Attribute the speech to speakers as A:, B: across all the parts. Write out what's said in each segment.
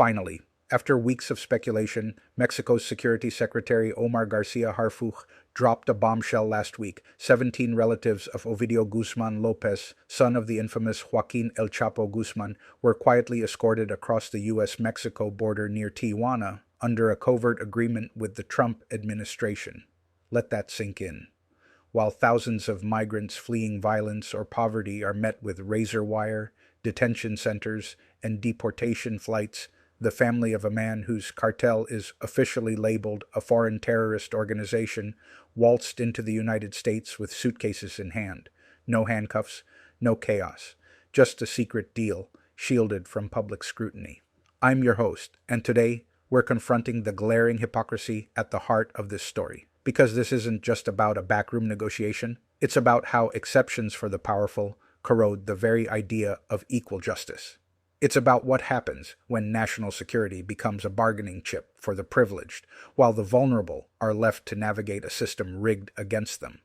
A: Finally, after weeks of speculation, Mexico's Security Secretary Omar Garcia Harfuch dropped a bombshell last week. 17 relatives of Ovidio Guzmán López, son of the infamous Joaquin El Chapo Guzmán, were quietly escorted across the U.S.-Mexico border near Tijuana under a covert agreement with the Trump administration. Let that sink in. While thousands of migrants fleeing violence or poverty are met with razor wire, detention centers, and deportation flights, the family of a man whose cartel is officially labeled a foreign terrorist organization waltzed into the United States with suitcases in hand. No handcuffs, no chaos, just a secret deal, shielded from public scrutiny. I'm your host, and today we're confronting the glaring hypocrisy at the heart of this story. Because this isn't just about a backroom negotiation, it's about how exceptions for the powerful corrode the very idea of equal justice. It's about what happens when national security becomes a bargaining chip for the privileged, while the vulnerable are left to navigate a system rigged against them.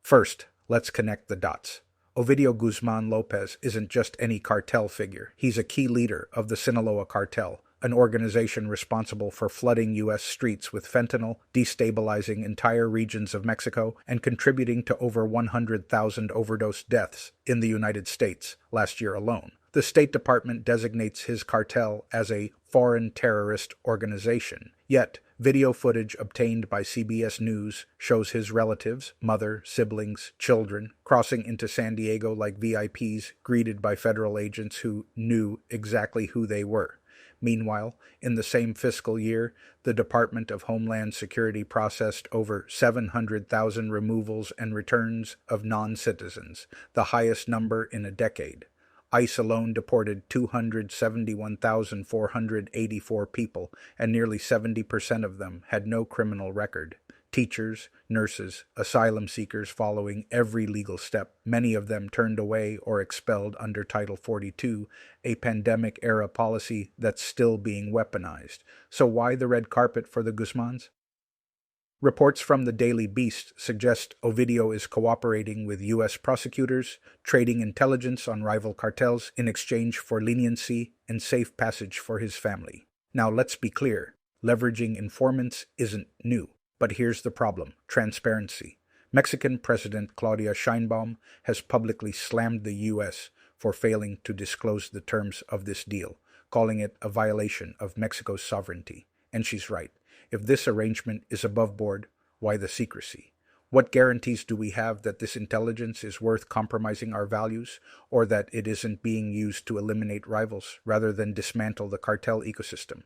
A: First, let's connect the dots. Ovidio Guzmán López isn't just any cartel figure. He's a key leader of the Sinaloa Cartel, an organization responsible for flooding U.S. streets with fentanyl, destabilizing entire regions of Mexico, and contributing to over 100,000 overdose deaths in the United States last year alone. The State Department designates his cartel as a foreign terrorist organization. Yet, video footage obtained by CBS News shows his relatives, mother, siblings, children, crossing into San Diego like VIPs, greeted by federal agents who knew exactly who they were. Meanwhile, in the same fiscal year, the Department of Homeland Security processed over 700,000 removals and returns of non-citizens, the highest number in a decade. ICE alone deported 271,484 people, and nearly 70% of them had no criminal record. Teachers, nurses, asylum seekers following every legal step, many of them turned away or expelled under Title 42, a pandemic-era policy that's still being weaponized. So why the red carpet for the Guzmáns? Reports from the Daily Beast suggest Ovidio is cooperating with U.S. prosecutors, trading intelligence on rival cartels in exchange for leniency and safe passage for his family. Now let's be clear, leveraging informants isn't new. But here's the problem: transparency. Mexican President Claudia Sheinbaum has publicly slammed the U.S. for failing to disclose the terms of this deal, calling it a violation of Mexico's sovereignty. And she's right. If this arrangement is above board, why the secrecy? What guarantees do we have that this intelligence is worth compromising our values, or that it isn't being used to eliminate rivals rather than dismantle the cartel ecosystem?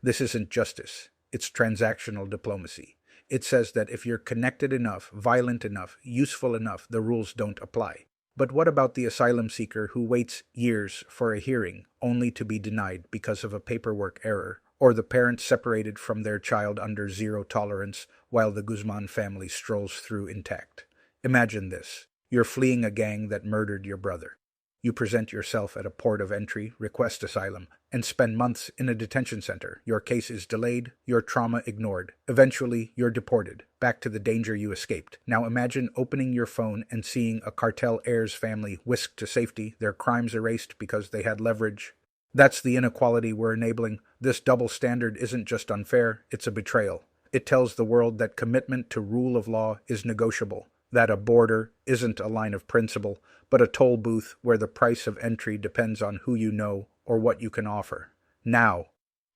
A: This isn't justice. It's transactional diplomacy. It says that if you're connected enough, violent enough, useful enough, the rules don't apply. But what about the asylum seeker who waits years for a hearing only to be denied because of a paperwork error, or the parents separated from their child under zero tolerance while the Guzmán family strolls through intact? Imagine this. You're fleeing a gang that murdered your brother. You present yourself at a port of entry, request asylum, and spend months in a detention center. Your case is delayed, your trauma ignored. Eventually, you're deported, back to the danger you escaped. Now imagine opening your phone and seeing a cartel heir's family whisked to safety, their crimes erased because they had leverage. That's the inequality we're enabling. This double standard isn't just unfair, it's a betrayal. It tells the world that commitment to rule of law is negotiable, that a border isn't a line of principle, but a toll booth where the price of entry depends on who you know or what you can offer. Now,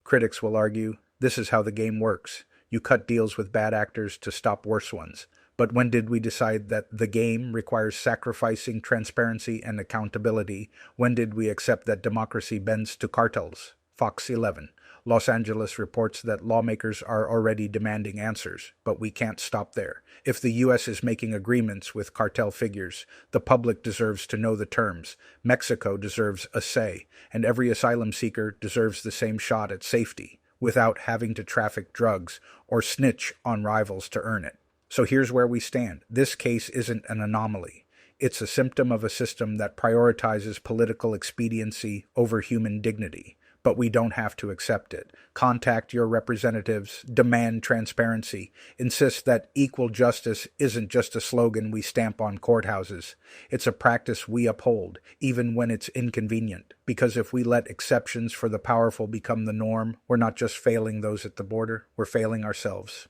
A: critics will argue, this is how the game works. You cut deals with bad actors to stop worse ones. But when did we decide that the game requires sacrificing transparency and accountability? When did we accept that democracy bends to cartels? Fox 11. Los Angeles reports that lawmakers are already demanding answers, but we can't stop there. If the U.S. is making agreements with cartel figures, the public deserves to know the terms, Mexico deserves a say, and every asylum seeker deserves the same shot at safety, without having to traffic drugs or snitch on rivals to earn it. So here's where we stand. This case isn't an anomaly. It's a symptom of a system that prioritizes political expediency over human dignity. but we don't have to accept it. Contact your representatives, demand transparency, insist that equal justice isn't just a slogan we stamp on courthouses. It's a practice we uphold, even when it's inconvenient, because if we let exceptions for the powerful become the norm, we're not just failing those at the border, we're failing ourselves.